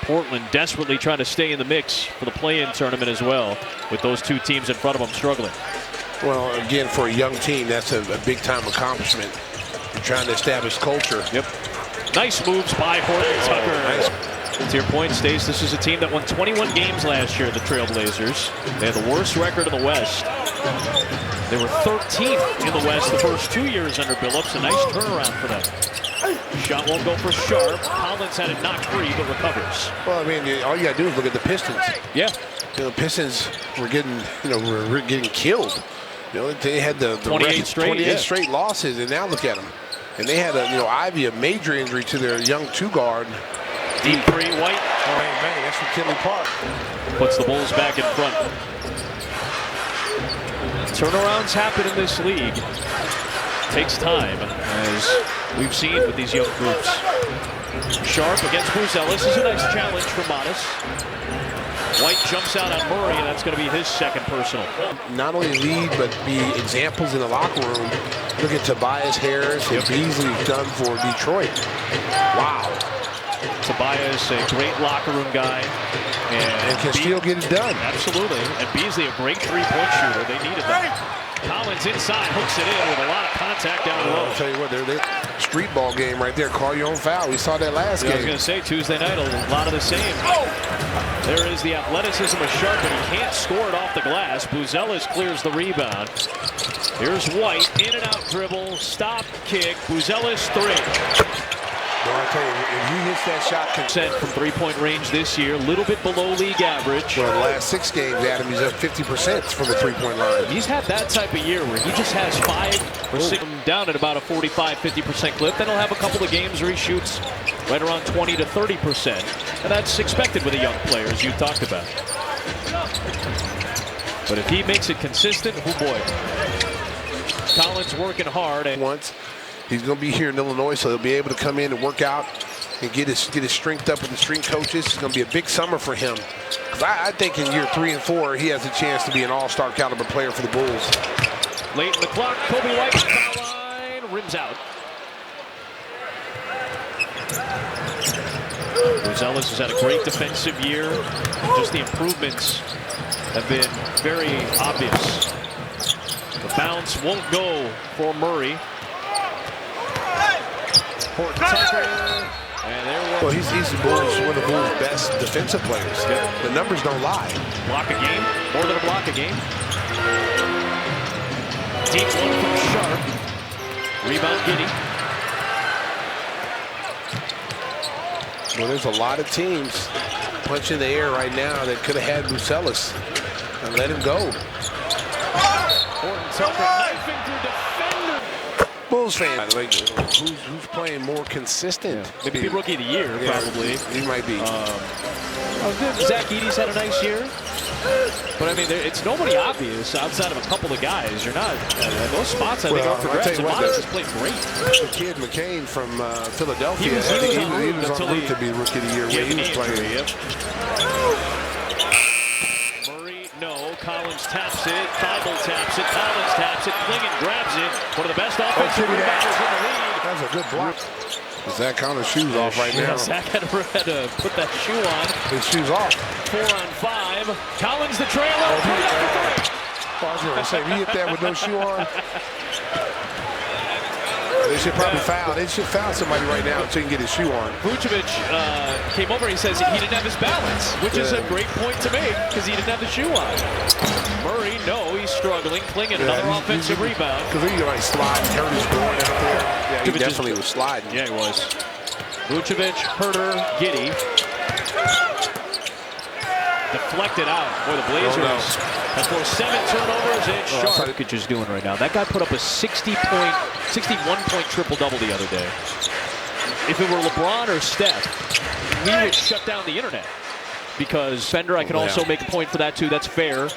Portland desperately trying to stay in the mix for the play-in tournament as well, with those two teams in front of them struggling. Well, again, for a young team, that's a big-time accomplishment. You're trying to establish culture. Yep. Nice moves by Horton Tucker. Nice. To your point, Stace, this is a team that won 21 games last year, the Trailblazers. They had the worst record in the West. They were 13th in the West the first 2 years under Billups. A nice turnaround for them. Shot won't go for Sharp. Collins had it knocked free, but recovers. Well, I mean, all you got to do is look at the Pistons. Yeah. You know, Pistons were getting, were getting killed. You know, they had the 28 straight losses, and now look at them. And they had Ivy, a major injury to their young two-guard. Deep three, White. Bang, bang, that's from Kinley Park. Puts the Bulls back in front. Turnarounds happen in this league. Takes time, as we've seen with these young groups. Sharp against Buzelis is a nice challenge for Modest. White jumps out on Murray, and that's going to be his second personal. Not only lead, but be examples in the locker room. Look at Tobias Harris and Beasley done for Detroit. Wow. Tobias, a great locker room guy. And can still get it done. Absolutely. And Beasley, a great three-point shooter. They needed that. Collins inside, hooks it in with a lot of contact down low. I'll tell you what, they're street ball game right there. Call your own foul. We saw that last game. I was going to say, Tuesday night, a lot of the same. There is the athleticism of Sharp, but he can't score it off the glass. Buzelis clears the rebound. Here's White, in and out dribble, stop, kick. Buzelis three. Well, I tell you, if he hits that shot, from three-point range this year, a little bit below league average. Well, the last 6 games, Adam, he's up 50% from the three-point line. He's had that type of year where he just has 5 or 6 down at about a 45-50% clip. Then he'll have a couple of games where he shoots right around 20 to 30%. And that's expected with a young player, as you talked about. But if he makes it consistent, oh boy. Collins working hard. And once. He's going to be here in Illinois, so he'll be able to come in and work out and get his strength up with the strength coaches. It's going to be a big summer for him. I think in year 3 and 4, he has a chance to be an all-star caliber player for the Bulls. Late in the clock, Kobe White, foul line, rims out. Buzelis has had a great defensive year. Just the improvements have been very obvious. The bounce won't go for Murray. Horton Tucker, and well, he's one of the Bulls' best defensive players. Yeah. The numbers don't lie. Block a game, more than a block a game. Deep one from Sharp. Rebound Giddey. Well, there's a lot of teams punching the air right now that could have had Buzelis and let him go. Horton Tucker knifing through defender. Bulls fan, like, who's playing more consistent? Yeah. Maybe rookie of the year, probably. He might be. Zach Edey's had a nice year. But, I mean, it's nobody obvious outside of a couple of guys. You're not. Those spots, I think, are progressive. Modest has played great. The kid McCain from Philadelphia, he was on route to be rookie of the year when he was playing. Yep. Murray, no. Collins taps it. Thibault taps it. Collins taps it. Klingon grabs it. One of the best offensive rebounders in the league. That's a good block. Zach Collins' shoes off right now. Zach had to put that shoe on. His shoes off. 4 on 5. Collins the trailer. I was going to say, we hit that with no shoe on. They should probably foul. They should foul somebody right now so he can get his shoe on. Vucevic came over. He says he didn't have his balance, which is a great point to make because he didn't have the shoe on. Murray, no, he's struggling. Klingon, another offensive rebound. Because he like sliding, hurt his groin out there. Yeah, he definitely was sliding. Yeah, he was. Vucevic, Herter, Giddey. Deflected out. Boy, the Blazers have forced 7 turnovers and Sharp. Jokic is doing right now. That guy put up a 61-point triple-double the other day. If it were LeBron or Steph, we would shut down the internet. Because Fender, I can also make a point for that too. That's fair.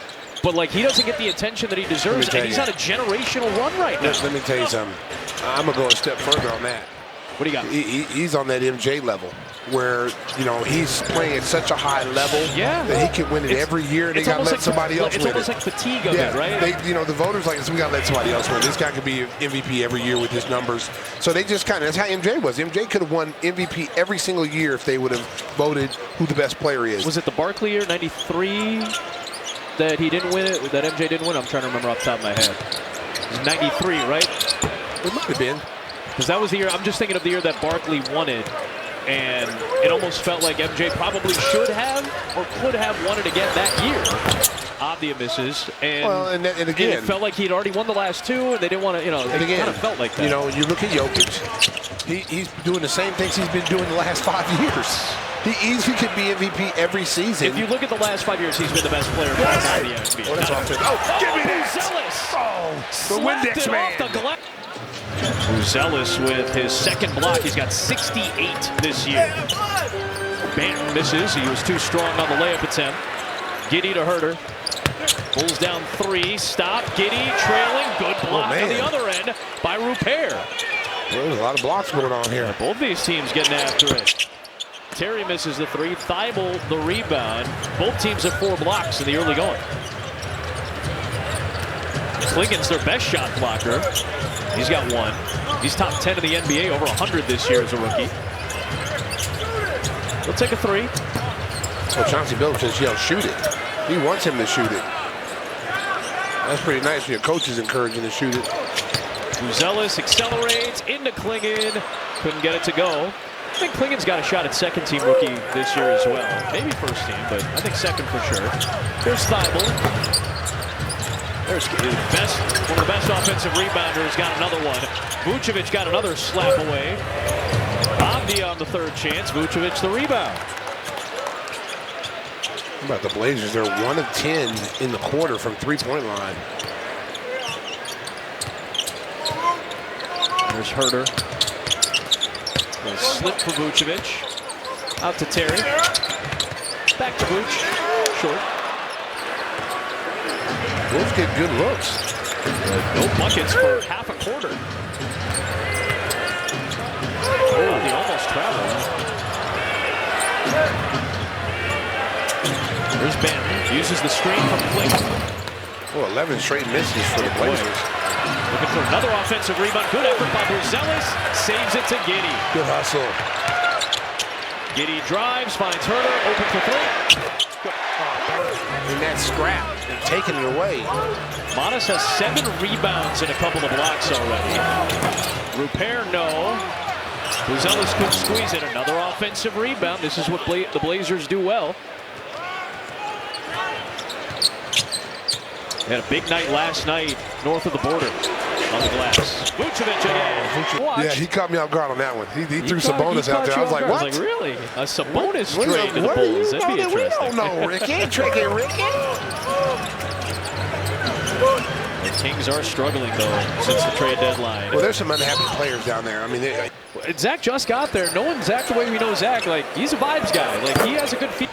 But like, he doesn't get the attention that he deserves, and he's on a generational run right now. Let me tell you something. I'm gonna go a step further on that. What do you got? He's on that MJ level where, you know, he's playing at such a high level that he can win it every year, and they got to let somebody else win it. It's almost like fatigue of it, right? You know, the voters like, we got to let somebody else win. This guy could be MVP every year with his numbers. So they just kind of, that's how MJ was. MJ could have won MVP every single year if they would have voted who the best player is. Was it the Barkley year, 93, that he didn't win it, that MJ didn't win? I'm trying to remember off the top of my head. It was 93, right? It might have been. Because that was the year, I'm just thinking of the year that Barkley won it, and it almost felt like MJ probably should have or could have won it again that year. Avdia misses, and again, it felt like he'd already won the last two, and they didn't want to, you know, it kind of felt like that. You know, you look at Jokic, he's doing the same things he's been doing the last 5 years. He easily could be MVP every season. If you look at the last 5 years, he's been the best player in the NBA. Oh, that's offense. Oh, give me that! Zealous! The Windex man! Zealous with his second block. He's got 68 this year. Banton misses. He was too strong on the layup attempt. Giddey to Herter. Pulls down three. Stop. Giddey trailing. Good block on the other end by Rupert. Well, there's a lot of blocks going on here. Both these teams getting after it. Terry misses the three. Thibault the rebound. Both teams have 4 blocks in the early going. Clingan's their best shot blocker. He's got 1. He's top 10 in the NBA, over 100 this year as a rookie. He'll take a 3. Well, Chauncey Billups says he'll shoot it. He wants him to shoot it. That's pretty nice when your coach is encouraging to shoot it. Zealous accelerates into Clingan. Couldn't get it to go. I think Clingan's got a shot at second-team rookie this year as well. Maybe first team, but I think second for sure. There's Thibault. There's his best, one of the best offensive rebounders, got another one. Vucevic got another slap away. Avdia on the third chance. Vucevic the rebound. How about the Blazers? They're 1 of 10 in the quarter from three-point line. There's Herter. A slip for Vucevic. Out to Terry. Back to Vuce. Short. Wolves get good looks. No buckets for half a quarter. Oh, he almost traveled. There's Banton. Uses the screen from Clingan. Oh, 11 straight misses for the Blazers. Looking for another offensive rebound. Good effort by Zealous. Saves it to Giddey. Good hustle. Giddey drives, finds Herter. Open for 3. In that scrap and taking it away. Manas has 7 rebounds and a couple of blocks already. Rupert, no. Zealous couldn't squeeze it. Another offensive rebound. This is what the Blazers do well. They had a big night last night north of the border on the glass. Vucevic again. Yeah, he caught me off guard on that one. He threw Sabonis out there. I was like, what? I was like, really? A Sabonis trade to the Bulls. That'd be interesting. We don't know, Ricky. Tricky Ricky. The Kings are struggling, though, since the trade deadline. Well, there's some unhappy players down there. I mean, Zach just got there. Knowing Zach the way we know Zach, like, he's a vibes guy. Like, he has a good feel.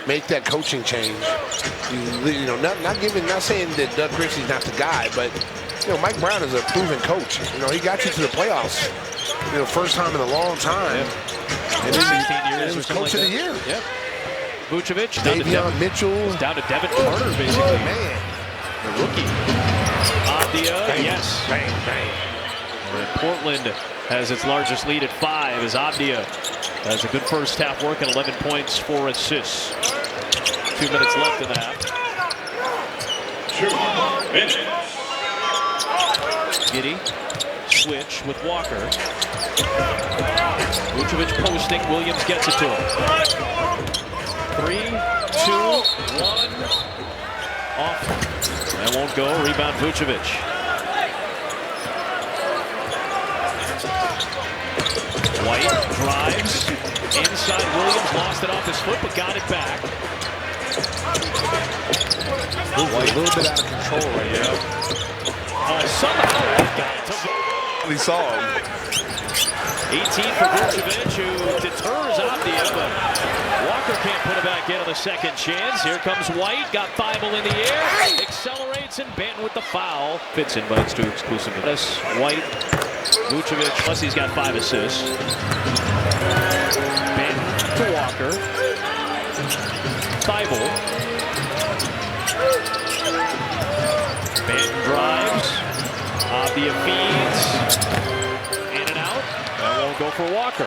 Make that coaching change. You know, not saying that Doug Christie's not the guy, but you know, Mike Brown is a proven coach. You know, he got you to the playoffs. You know, first time in a long time. And 16 years or coach of the year. Yep. Vucevic, Davion Mitchell, down to Devin Carter, basically. Oh man, the rookie. Avdia, yes. Bang, bang. And Portland has its largest lead at 5 as Avdia has a good first half work and 11 points, 4 assists. 2 minutes left in the half. 2 minutes. Giddey, switch with Walker. Vucevic posting, Williams gets it to him. 3, 2, 1. Off. That won't go, rebound Vucevic. White drives inside. Williams lost it off his foot, but got it back. White a little bit out of control right now. Oh, somehow White got it to We saw him. 18 for Vucevic, who deters Avdia, but Walker Walker can't put it back in on the second chance. Here comes White. Got Thibault in the air. Accelerates and Banton with the foul. Fitz invites to exclusive. White, Vucevic, plus he's got 5 assists. Banton to Walker. Thibault. Banton drives. Avdia feeds. In and out. That won't go for Walker.